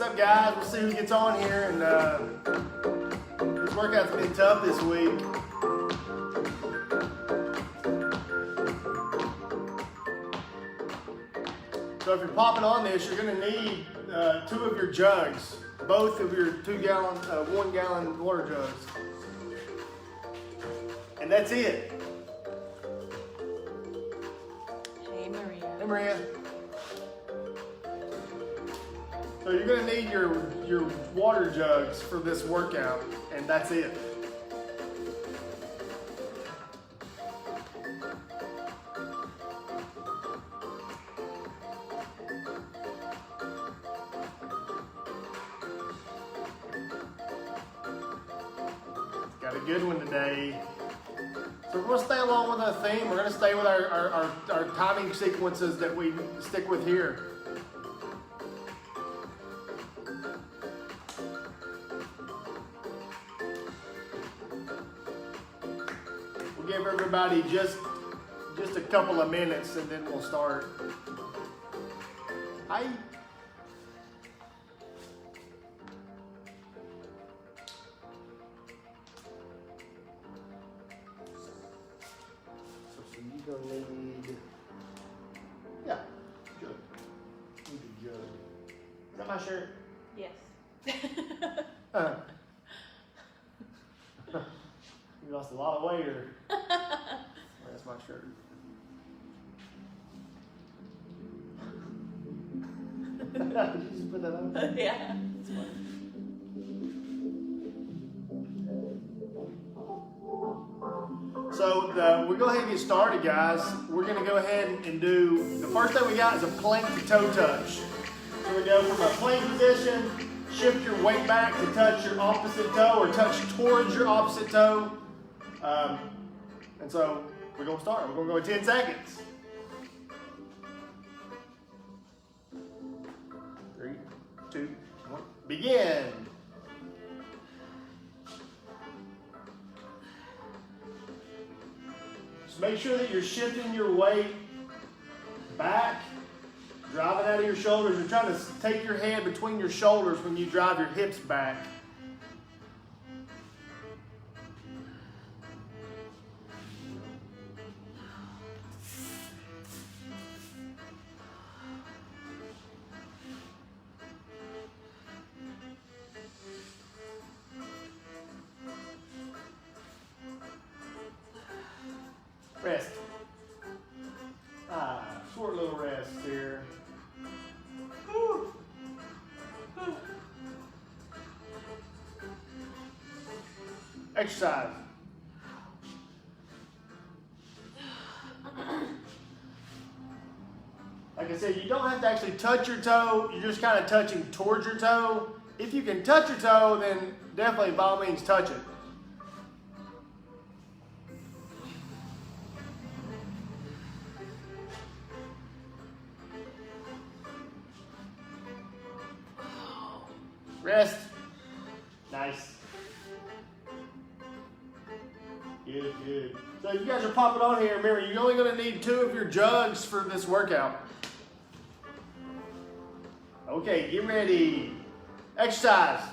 What's up, guys? We'll see who gets on here. And this workout's been tough this week. So if you're popping on this, you're going to need 2 of your jugs, both of your 1 gallon water jugs. And that's it. Hey, Maria. Hey, Maria. So you're going to need your water jugs for this workout, and that's it. Got a good one today. So we're going to stay along with our theme. We're going to stay with our timing sequences that we stick with here. We'll give everybody just a couple of minutes and then we'll start. Hi. So you're gonna need, yeah, jug. Need a jug. Is that my shirt? Yes. You lost a lot of weight, or that's my shirt. Did you just put that on? Yeah. That's funny. So we'll go ahead and get started, guys. We're going to go ahead and do, the first thing we got is a plank to toe touch. So we go from a plank position, shift your weight back to touch your opposite toe or touch towards your opposite toe. And so we're going to start. We're going to go in 10 seconds. 3, 2, 1, begin. Just make sure that you're shifting your weight back, driving out of your shoulders. You're trying to take your head between your shoulders when you drive your hips back. Rest. Short little rest here. Whew. Whew. Exercise. Like I said, you don't have to actually touch your toe. You're just kind of touching towards your toe. If you can touch your toe, then definitely by all means touch it. Rest. Nice. Good, good. So you guys are popping on here. Remember, you're only going to need 2 of your jugs for this workout. Okay, get ready. Exercise.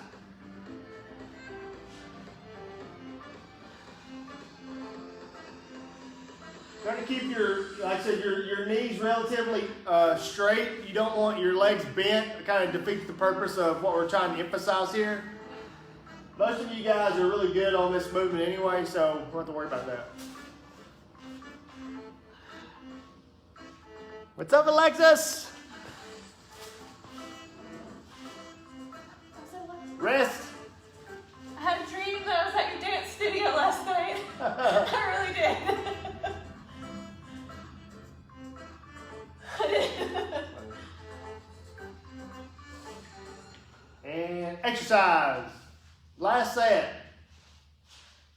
Try to keep your, like I said, your knees relatively straight. You don't want your legs bent. It kind of defeats the purpose of what we're trying to emphasize here. Most of you guys are really good on this movement anyway, so we don't have to worry about that. What's up, Alexis? Rest. I had a dream that I was at your dance studio last night. I really did. I did. And exercise. Last set.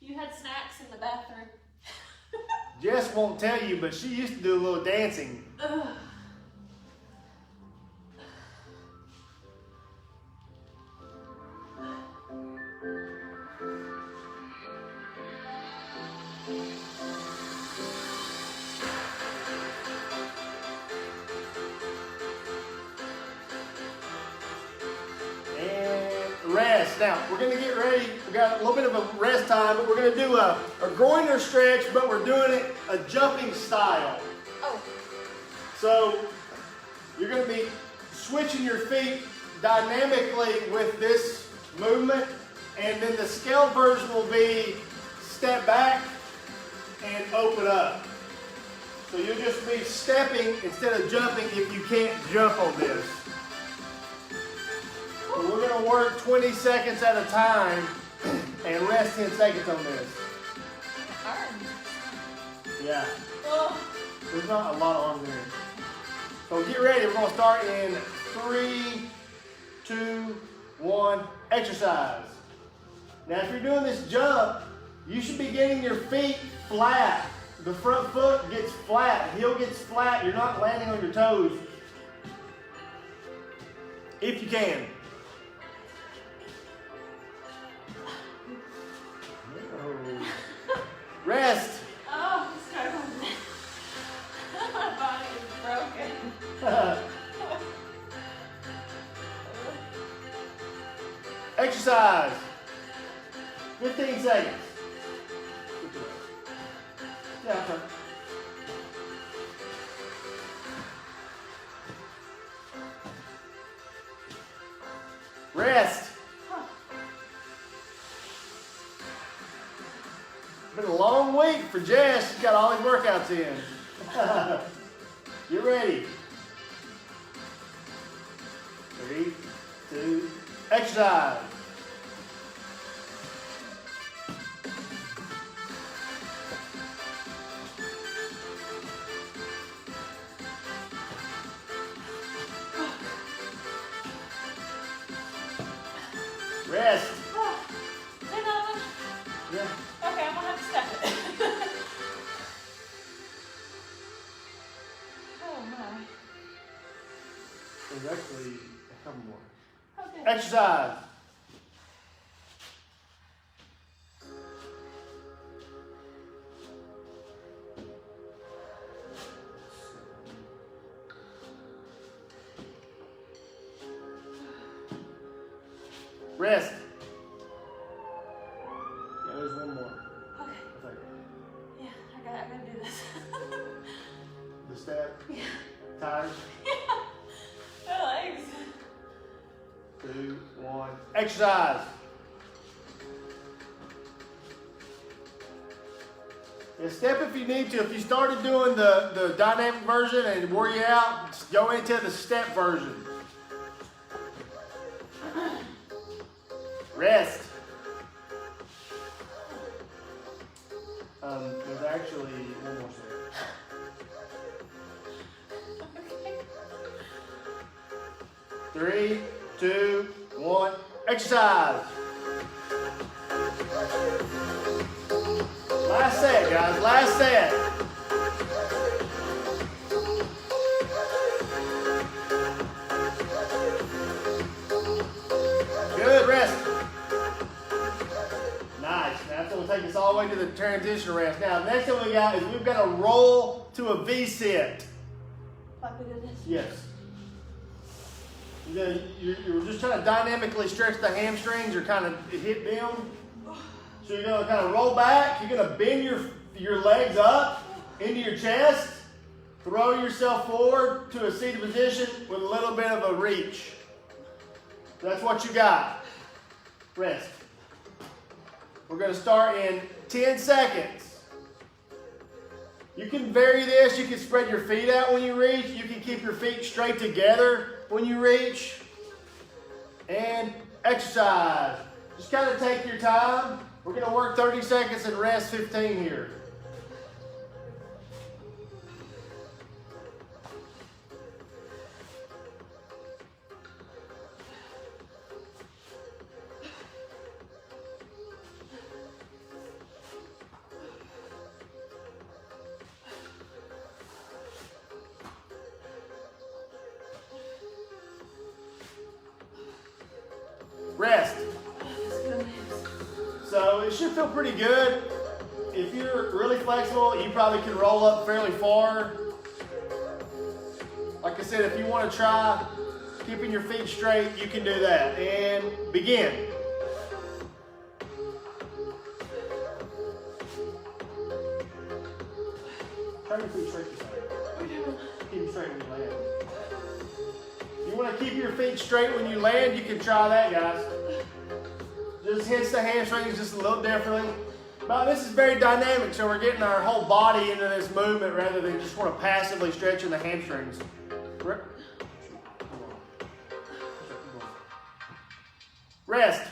You had snacks in the bathroom. Jess won't tell you, but she used to do a little dancing. Ugh. rest. Now, we're going to get ready. We got a little bit of a rest time, but we're going to do a groiner stretch, but we're doing it a jumping style. Oh. So, you're going to be switching your feet dynamically with this movement, and then the scaled version will be step back and open up. So you'll just be stepping instead of jumping if you can't jump on this. So we're going to work 20 seconds at a time and rest 10 seconds on this. Arms. Yeah. Oh. There's not a lot of arms in here. So get ready. We're going to start in 3, 2, 1, exercise. Now if you're doing this jump, you should be getting your feet flat. The front foot gets flat, heel gets flat. You're not landing on your toes. If you can. Rest. Oh, I'm struggling. My body is broken. Exercise. 15 seconds. Yeah, okay. Rest. Been a long week for Jess. She's got all these workouts in. Get ready. 3, 2, exercise. Rest. Oh. Hang on. Yeah. Okay, I'm gonna have to step it. Oh my. There's actually a couple more. Okay. Exercise. Rest. Yeah, there's one more. Okay. I think. Yeah, I gotta do this. The step. Yeah. Tired. My legs. 2, 1. Exercise. Yeah, step if you need to. If you started doing the dynamic version and wore you out, just go into the step version. Rest. There's actually one more step. Okay. 3, 2, 1. Exercise. Last set, guys. Last set. Good. Rest. Nice. That's going to take us all the way to the transition rest. Now, the next thing we got is we've got to roll to a V-sit. Like we did this? Yes. You're just trying to dynamically stretch the hamstrings or kind of hit them. So you're going to kind of roll back. You're going to bend your legs up into your chest. Throw yourself forward to a seated position with a little bit of a reach. That's what you got. Rest. We're going to start in 10 seconds. You can vary this. You can spread your feet out when you reach. You can keep your feet straight together when you reach. And exercise. Just kind of take your time. We're going to work 30 seconds and rest 15 here. Rest. So it should feel pretty good. If you're really flexible, you probably can roll up fairly far. Like I said, if you want to try keeping your feet straight, you can do that. And begin. want to keep your feet straight when you land, you can try that, guys. Just hits the hamstrings just a little differently. But this is very dynamic, so we're getting our whole body into this movement rather than just want to passively stretching the hamstrings. Rest.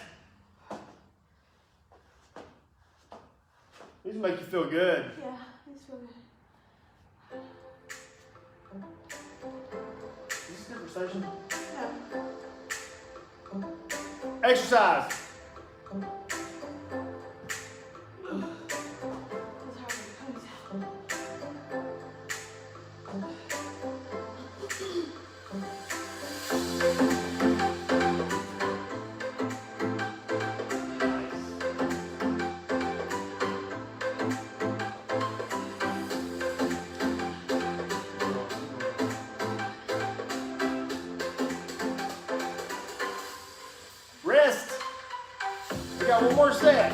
These make you feel good. Yeah, these feel good. Is this conversation? No. Exercise. Rest. We got one more set.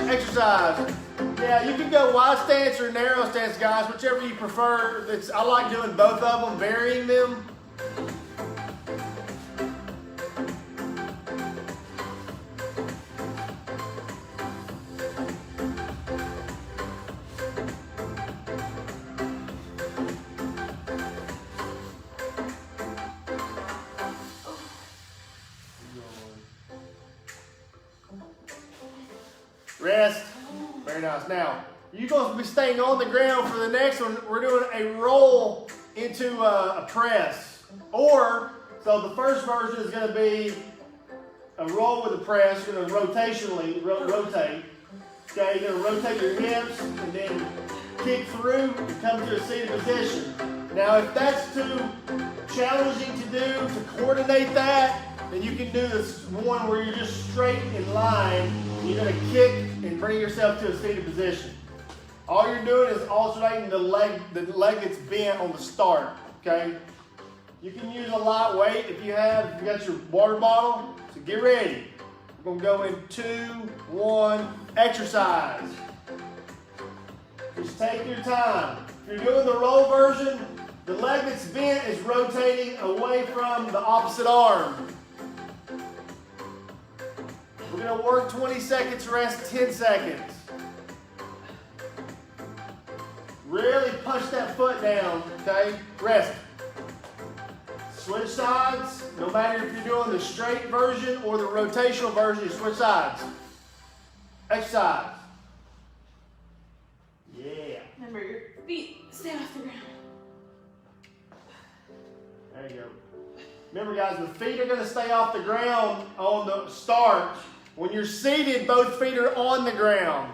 Exercise. Yeah, you can go wide stance or narrow stance, guys, whichever you prefer. I like doing both of them, varying them. Rest. Very nice. Now, you're going to be staying on the ground for the next one. We're doing a roll into a press. So the first version is going to be a roll with a press. You're going to rotationally rotate. Okay, you're going to rotate your hips and then kick through and come to a seated position. Now, if that's too challenging to do, to coordinate that, then you can do this one where you're just straight in line. You're going to kick and bring yourself to a seated position. All you're doing is alternating the leg that's bent on the start. Okay? You can use a light weight if you got your water bottle. So get ready. We're going to go in 2, 1, exercise. Just take your time. If you're doing the roll version, the leg that's bent is rotating away from the opposite arm. We're going to work 20 seconds, rest 10 seconds. Really push that foot down, okay? Rest. Switch sides. No matter if you're doing the straight version or the rotational version, you switch sides. Exercise. Yeah. Remember, your feet stay off the ground. There you go. Remember, guys, the feet are going to stay off the ground on the start. When you're seated, both feet are on the ground.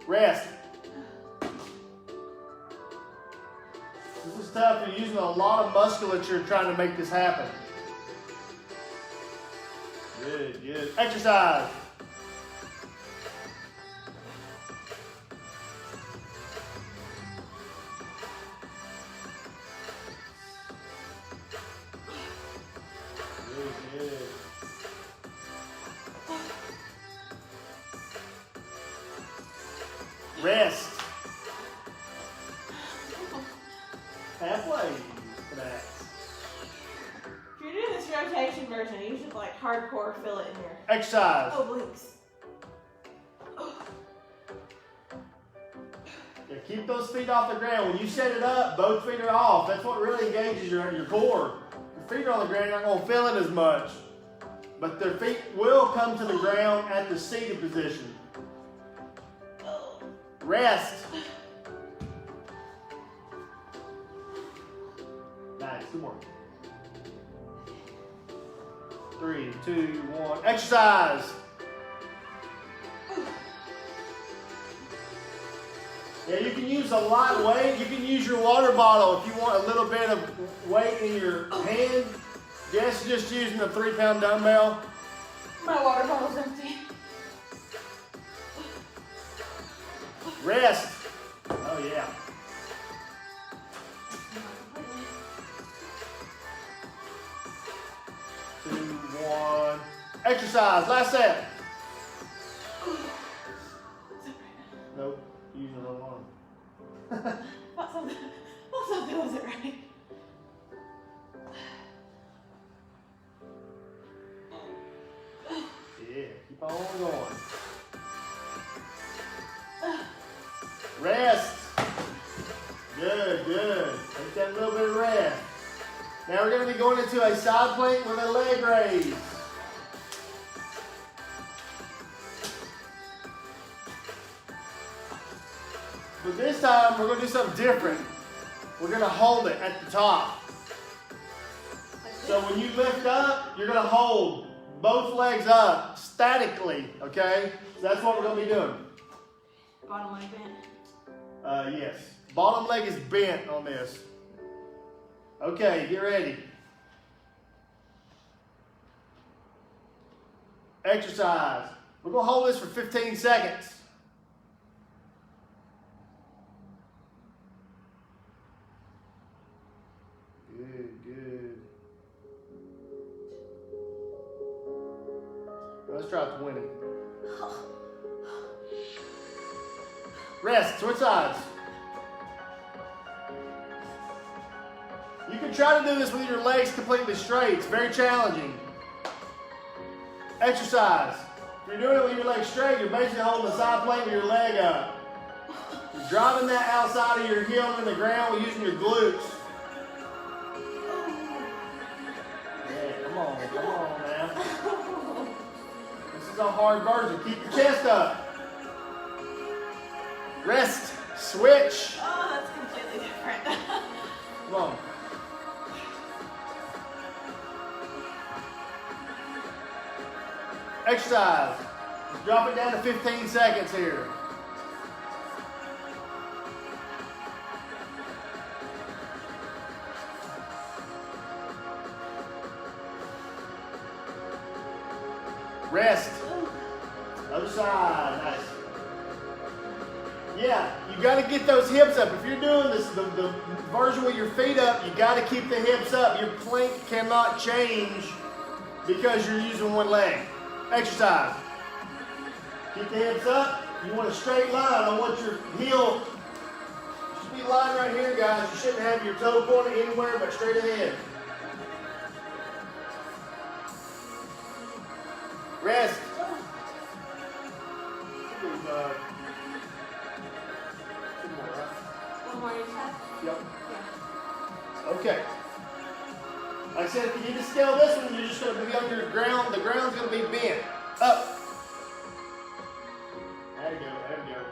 Rest. This is tough. You're using a lot of musculature trying to make this happen. Good, good. Exercise. Rest. Halfway for that. If you're doing this rotation version, you should like hardcore feel it in your Exercise. obliques. Yeah, keep those feet off the ground. When you set it up, both feet are off. That's what really engages your core. Your feet are on the ground, you're not going to feel it as much. But their feet will come to the ground at the seated position. Rest. Nice. Two more. 3, 2, 1. Exercise. Yeah, you can use a light weight. You can use your water bottle if you want a little bit of weight in your hand. Jess is just using a 3-pound dumbbell. My water bottle's empty. Rest. Oh, yeah. Exercise, last set. Is that right? Nope, using the wrong arm. Thought something was it right? Yeah, keep on going. Rest. Good, good. Take that little bit of rest. Now we're going to be going into a side plank with a leg raise. But this time we're going to do something different. We're going to hold it at the top. So when you lift up, you're going to hold both legs up statically, okay? So that's what we're going to be doing. Bottom leg bent. Yes. Bottom leg is bent on this. Okay, get ready. Exercise. We're going to hold this for 15 seconds. Good, good. Let's try 20. Rest, switch sides. You can try to do this with your legs completely straight. It's very challenging. Exercise. If you're doing it with your legs straight, you're basically holding the side plane with your leg up. You're driving that outside of your heel in the ground using your glutes. Yeah, come on now. This is a hard version. Keep your chest up. Rest, switch. Oh, that's completely different. Come on. Exercise. Let's drop it down to 15 seconds here. Rest. Other side. Nice. Yeah, you got to get those hips up. If you're doing this, the version with your feet up, you got to keep the hips up. Your plank cannot change because you're using one leg. Exercise. Keep the hips up. You want a straight line. I want your heel. Should be lying right here, guys. You shouldn't have your toe pointed anywhere but straight ahead. Rest. One more each side? Yep. Yeah. Okay. Like I said, if you need to scale this one, you're just going to be on your ground. The ground's going to be bent. Up. There you go. There you go.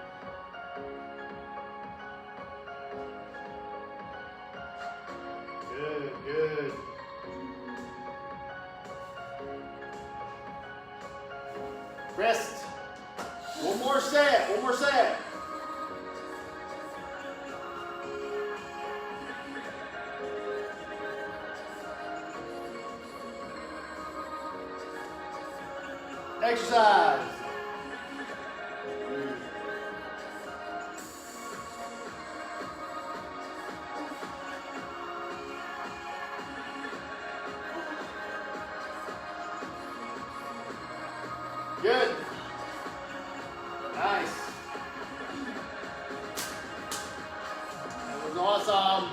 Good, good. Rest. One more set. One more set. Exercise. Good. Nice. That was awesome.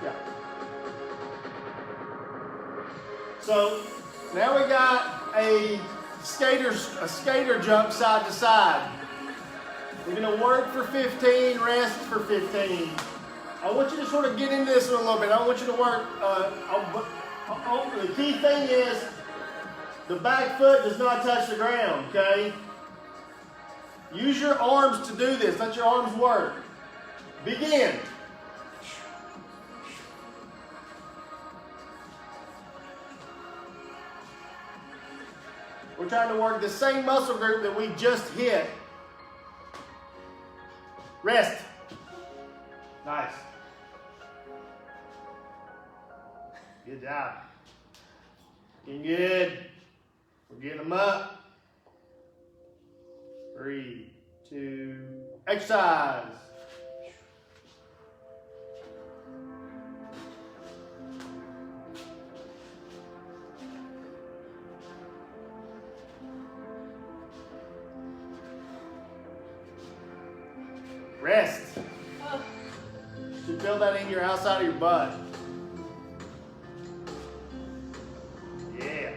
Yeah. So now we got a skater jump side to side. We're going to work for 15, rest for 15. I want you to sort of get into this one a little bit. I want you to work. The key thing is the back foot does not touch the ground, okay? Use your arms to do this. Let your arms work. Begin. We're trying to work the same muscle group that we just hit. Rest. Nice. Good job. Getting good. We're getting them up. Breathe. 2, exercise. Rest. You should feel that in your outside of your butt. Yeah.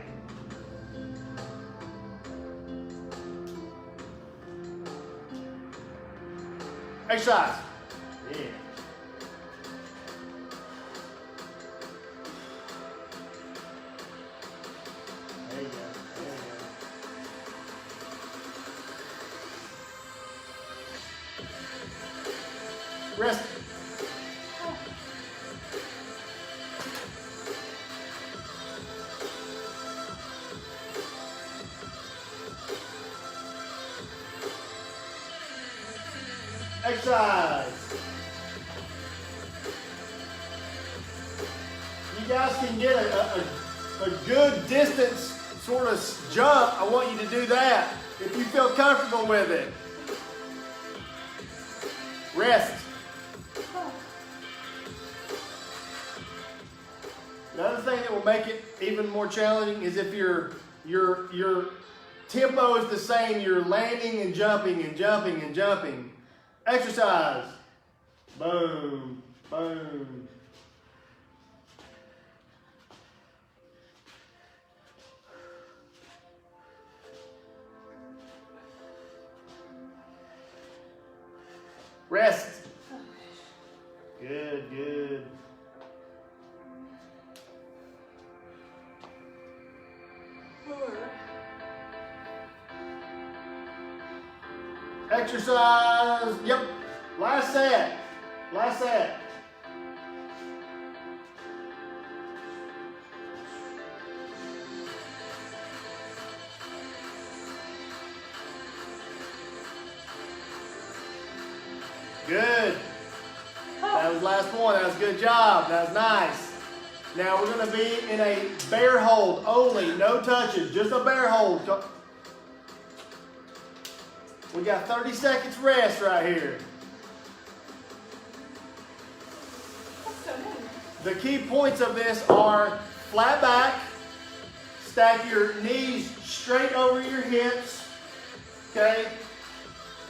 Exercise. Yeah. There you go. There you go. Rest. Exercise. You guys can get a good distance sort of jump. I want you to do that if you feel comfortable with it. Rest. Another thing that will make it even more challenging is if your tempo is the same, you're landing and jumping and jumping and jumping. Exercise. Boom, boom. Rest. Good, good. Exercise. Yep. Last set. Last set. Good. That was last one. That was a good job. That was nice. Now we're going to be in a bear hold only. No touches. Just a bear hold. We got 30 seconds rest right here. The key points of this are flat back, stack your knees straight over your hips, okay?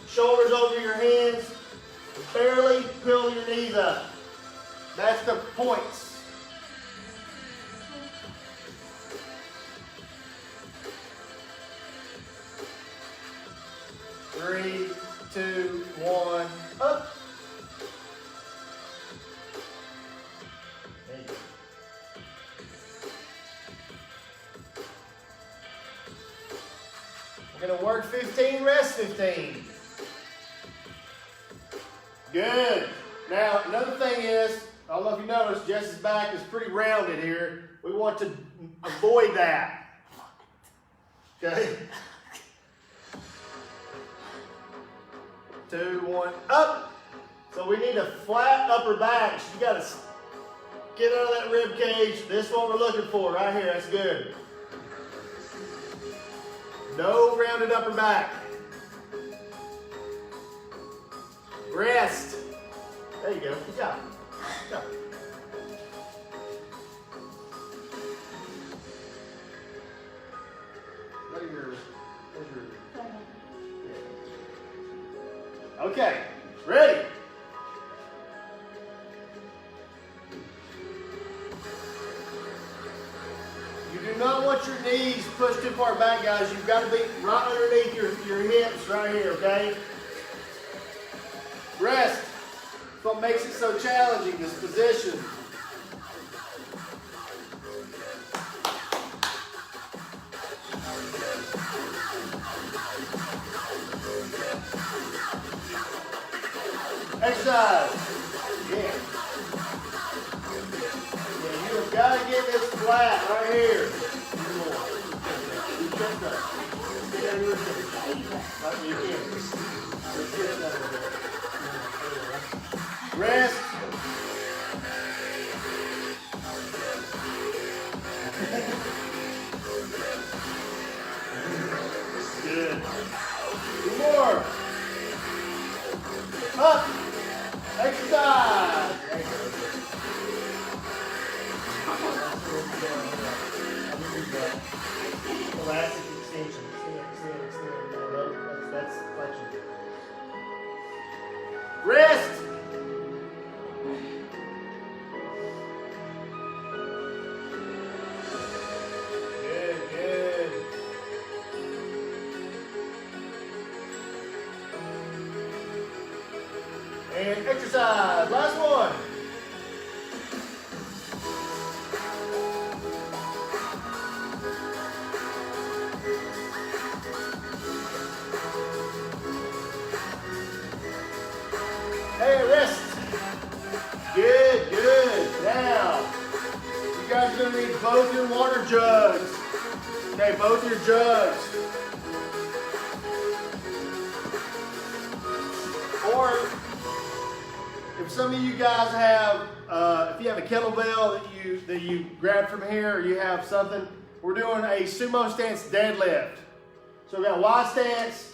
Shoulders over your hands, barely pull your knees up. That's the points. Three, 2, 1, up. There you go. We're going to work 15, rest 15. Good. Now, another thing is, I don't know if you noticed, Jess's back is pretty rounded here. We want to avoid that. Okay? 2, 1, up. So we need a flat upper back. You got to get out of that rib cage. This is what we're looking for right here. That's good. No rounded upper back. Rest. There you go. Good job. Good job. Where's your okay, ready? You do not want your knees pushed too far back, guys. You've got to be right underneath your hips right here, okay? Rest. That's what makes it so challenging, this position. Exercise. Yeah. Yeah, you have got to get this flat right here. You chest up. Stay down your chest. Like you can. Your chest up a bit. Rest. Good. 2 more. And exercise. Last one. Hey, rest. Good, good. Now, you guys are going to need both your water jugs. Okay, both your jugs. Or, if some of you guys have, if you have a kettlebell that you grab from here, or you have something, we're doing a sumo stance deadlift. So we got a wide stance.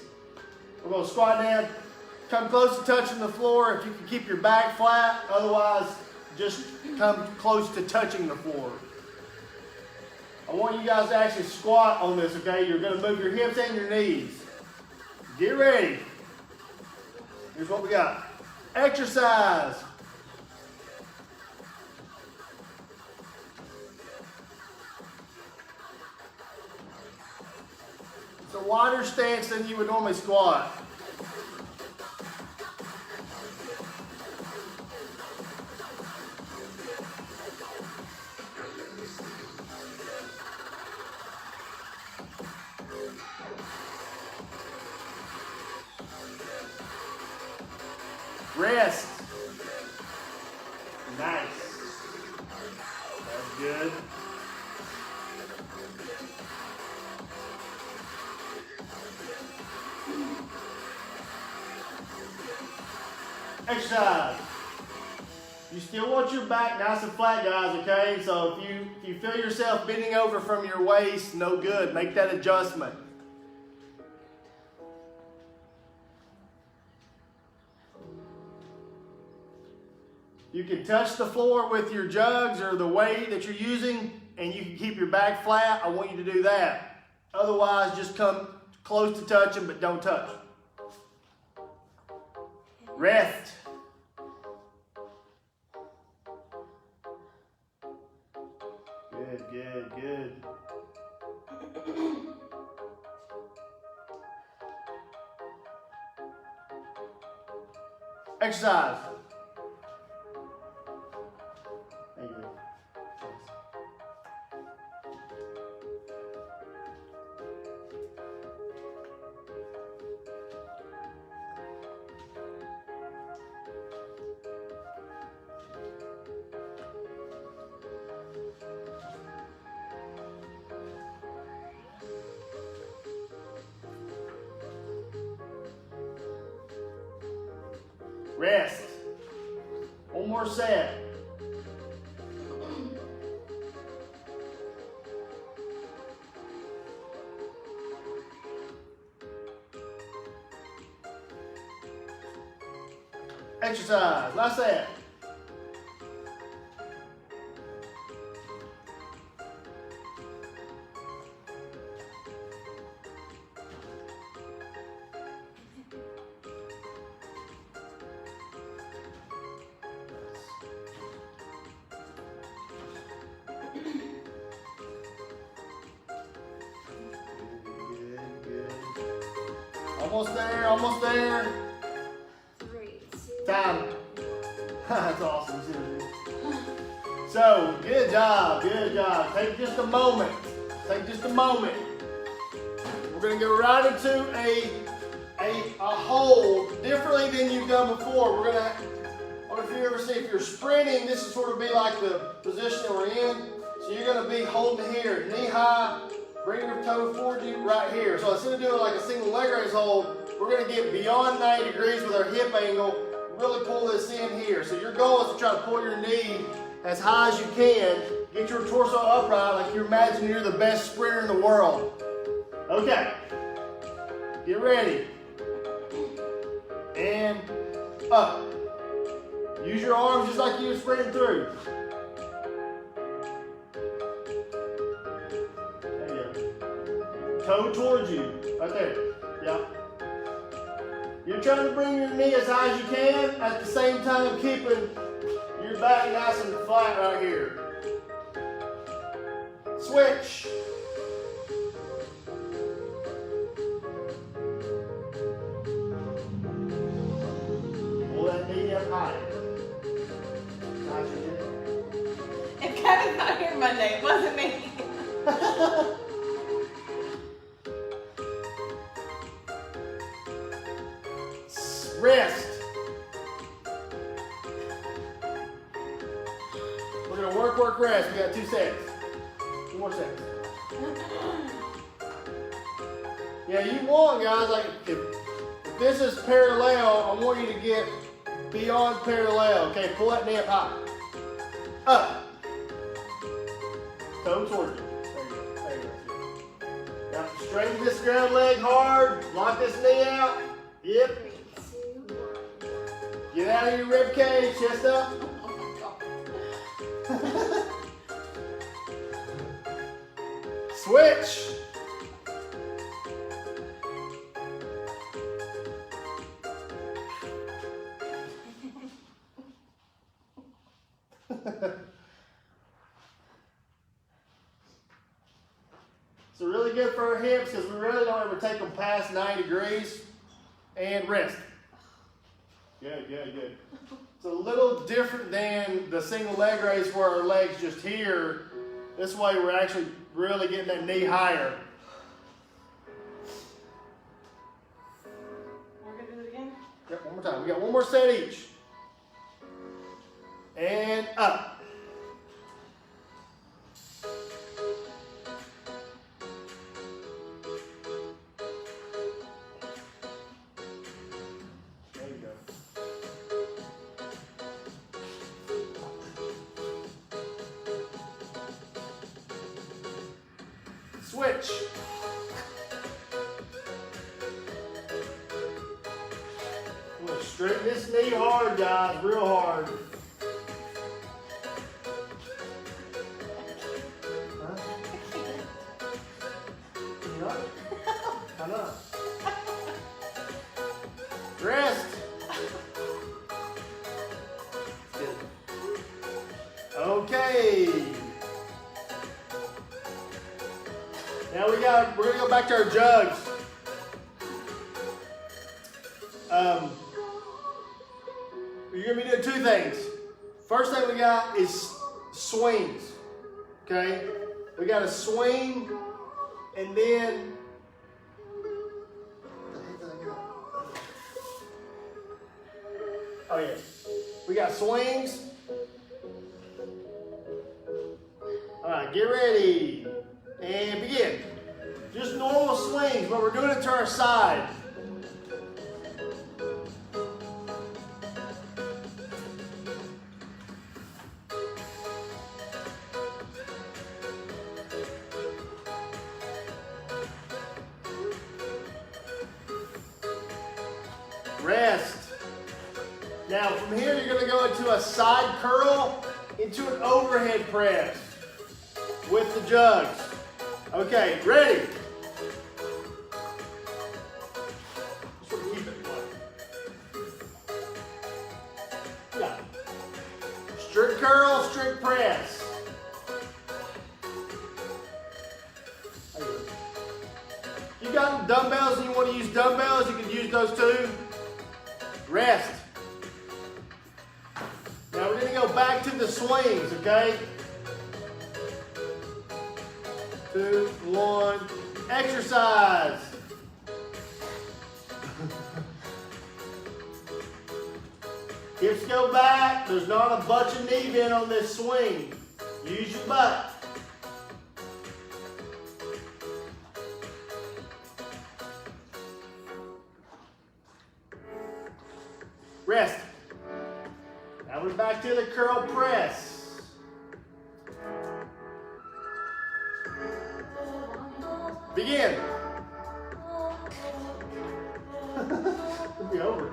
We're going to squat down. Come close to touching the floor if you can keep your back flat. Otherwise, just come close to touching the floor. I want you guys to actually squat on this, okay? You're going to move your hips and your knees. Get ready. Here's what we got. Exercise. It's a wider stance than you would normally squat. Rest. Nice. That's good. Exercise. You still want your back nice and flat, guys, okay? So if you feel yourself bending over from your waist, no good. Make that adjustment. You can touch the floor with your jugs or the weight that you're using, and you can keep your back flat. I want you to do that. Otherwise, just come close to touching, but don't touch. Rest. Good, good, good. Exercise. Thank you. Rest. One more set. Exercise. Last set. Almost there, almost there. 3, 2. Time. That's awesome. So, good job, good job. Take just a moment. Take just a moment. We're going to go right into a hold differently than you've done before. We're going to, I don't know if you ever see, if you're sprinting, this is sort of be like the position that we're in. So you're going to be holding here, knee high. Bring your toe forward you right here. So instead of doing like a single leg raise hold, we're going to get beyond 90 degrees with our hip angle. Really pull this in here. So your goal is to try to pull your knee as high as you can. Get your torso upright like you imagine you're the best sprinter in the world. Okay. Get ready. And up. Use your arms just like you were sprinting through. Toe towards you, right there. Yeah. You're trying to bring your knee as high as you can, at the same time keeping your back nice and flat right here. Switch. Pull that knee up high. Nice, you did it. If Kevin's not here Monday, it wasn't me. Rest. We're gonna work, rest. We got 2 sets. 2 more sets. Yeah, you want, guys, like if this is parallel, I want you to get beyond parallel. Okay, pull that knee up high. Up. Toe towards you. There you go. There you go. Now straighten this ground leg hard. Lock this knee out. Yep. Get out of your rib cage. Chest up. Switch. So really good for our hips because we really don't ever take them past 90 degrees. And rest. Good, good, good. It's a little different than the single leg raise where our legs just here. This way we're actually really getting that knee higher. We're going to do it again? Yep, one more time. We got 1 more set each. And up. There you go. Switch. I'm going to straighten this knee hard, guys, real hard. Huh? Can you not? Why not? Rest. Good. Okay. Now we're gonna go back to our jugs. You're gonna be doing 2 things. First thing we got is swings. Okay? We got a swing and then oh yeah. We got swings. Alright, get ready. And begin. Just normal swings, but we're doing it to our side. Rest. Now from here you're going to go into a side curl into an overhead press with the jugs. Okay, ready? Just want to keep it light. Yeah. Strict curl, strict press. There you go. You got dumbbells and you want to use dumbbells, you can use those too. Rest. Now we're going to go back to the swings, okay? 2, 1, exercise. Hips go back. There's not a bunch of knee bend on this swing. Use your butt. Rest. Now we're back to the curl press. Begin. It'll be over.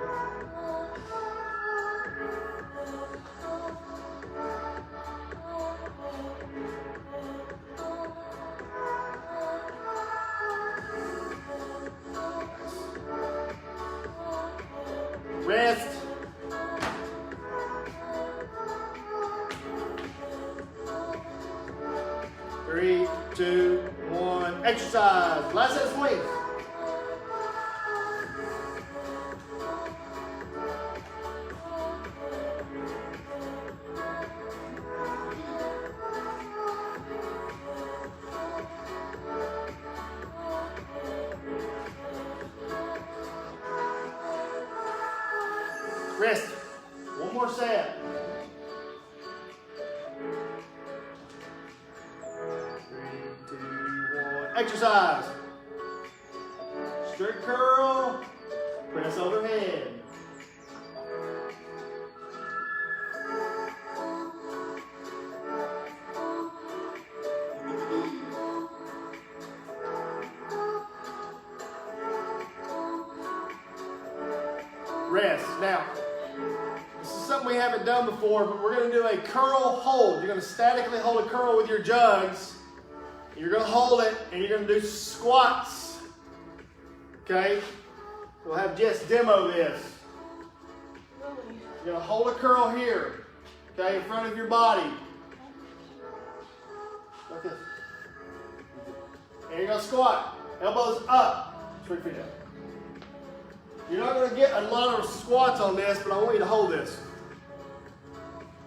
Rest. Three, 2, 1, exercise. Last set of swings. Rest. One more set. 3, 2, 1. Exercise. Straight curl. Press overhead. Rest. Now, this is something we haven't done before, but we're going to do a curl hold. You're going to statically hold a curl with your jugs. You're going to hold it, and you're going to do squats. Okay? We'll have Jess demo this. You're going to hold a curl here, okay, in front of your body. Like this. And you're going to squat. Elbows up. 3 feet up. You're not going to get a lot of squats on this, but I want you to hold this.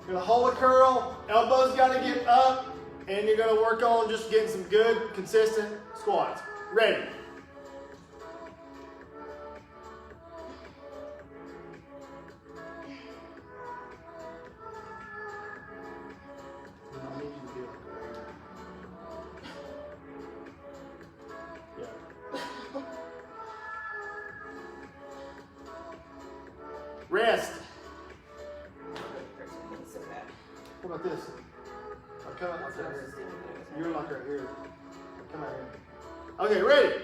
You're going to hold a curl, elbows got to get up, and you're going to work on just getting some good, consistent squats. Ready? Rest. What about this? I'll come out right here. You're like right here. Come out here. Okay, ready?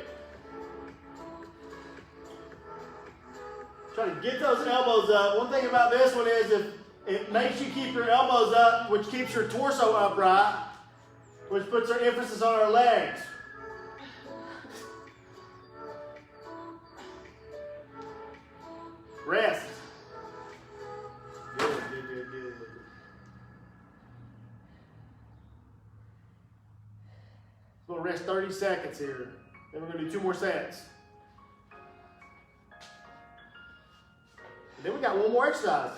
Try to get those elbows up. One thing about this one is if it makes you keep your elbows up, which keeps your torso upright, which puts our emphasis on our legs. Rest. Good. We'll rest 30 seconds here. Then we're going to do 2 more sets. And then we got one more exercise.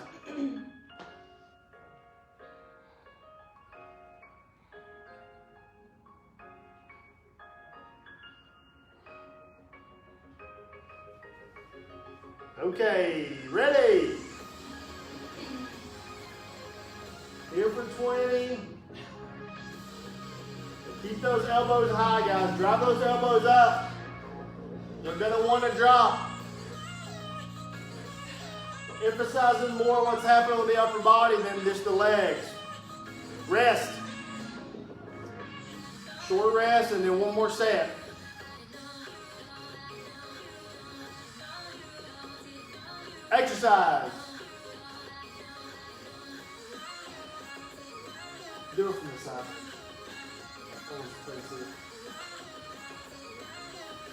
Okay, ready? Here for 20. Keep those elbows high, guys. Drive those elbows up. You're going to want to drop. Emphasizing more what's happening with the upper body than just the legs. Rest. Short rest and then one more set. Exercise. Do it from the side.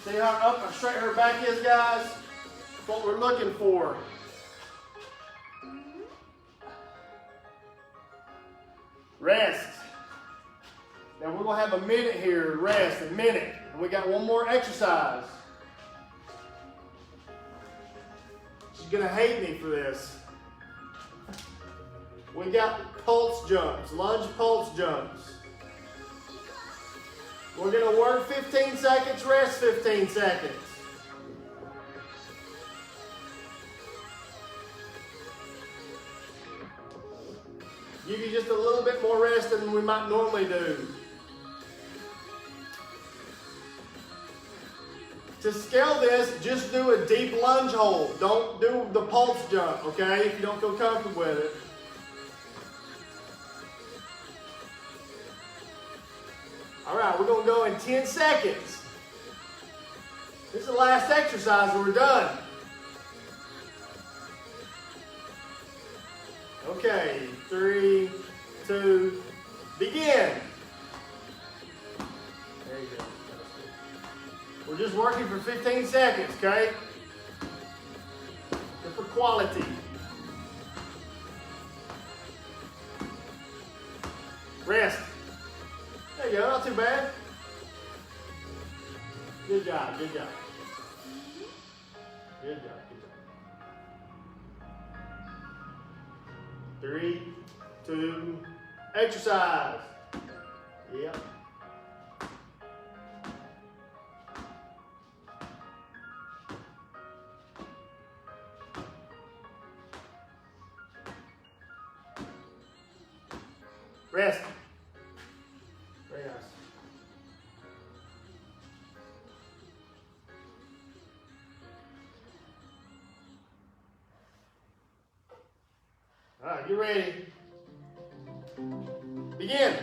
See how up and straight her back is, guys? That's what we're looking for. Rest. Now we're going to have a minute here. Rest, a minute. And we got one more exercise. She's going to hate me for this. We got pulse jumps, lunge pulse jumps. We're going to work 15 seconds, rest 15 seconds. Give you just a little bit more rest than we might normally do. To scale this, just do a deep lunge hold. Don't do the pulse jump, okay, if you don't feel comfortable with it. All right, we're going to go in 10 seconds. This is the last exercise and we're done. Okay, 3, 2, begin. There you go. We're just working for 15 seconds, okay? Just for quality. Rest. There you go, not too bad. Good job, good job. Good job, good job. 3, 2, exercise. Yep. Rest. Very nice. All right, get ready. Begin.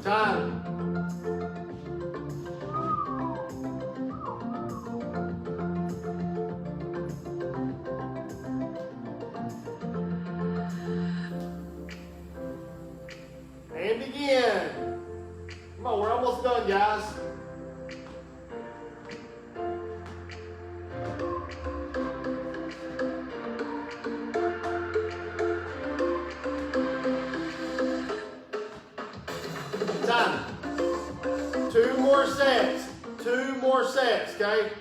Time. And begin. Come on, we're almost done, guys. Time. 2 more sets. 2 more sets, okay?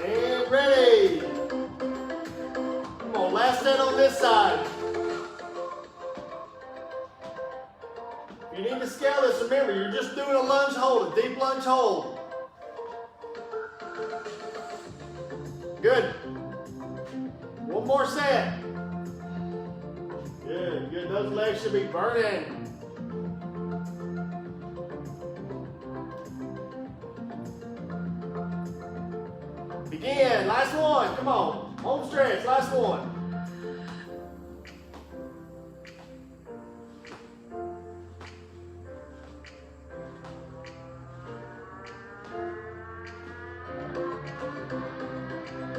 And ready. Come on, last set on this side. If you need to scale this, remember, you're just doing a lunge hold, a deep lunge hold. Good. 1 more set. Good, good. Those legs should be burning. Begin. Last one. Come on. Home stretch. Last one.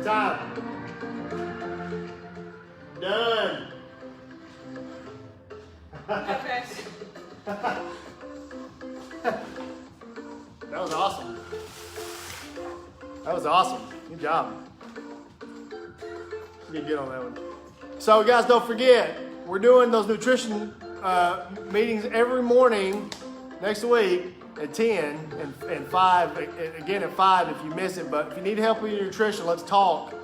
Time. Done. Okay. That was awesome. That was awesome. Good job. You did good on that one. So guys, don't forget, we're doing those nutrition meetings every morning next week at 10 and 5, again at 5 if you miss it. But if you need help with your nutrition, let's talk.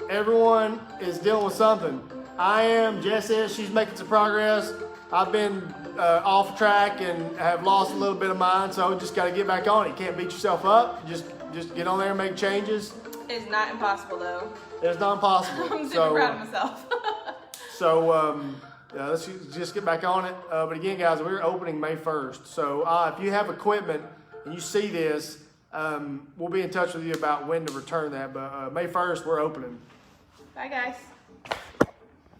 Everyone is dealing with something. I am, Jess is, she's making some progress. I've been off track and have lost a little bit of mine, so just got to get back on it. You can't beat yourself up. Just get on there and make changes. It's not impossible though. It's not impossible. I'm super proud of myself. Let's just get back on it. But again, guys, we're opening May 1st. So if you have equipment and you see this, we'll be in touch with you about when to return that. But May 1st, we're opening. Bye, guys.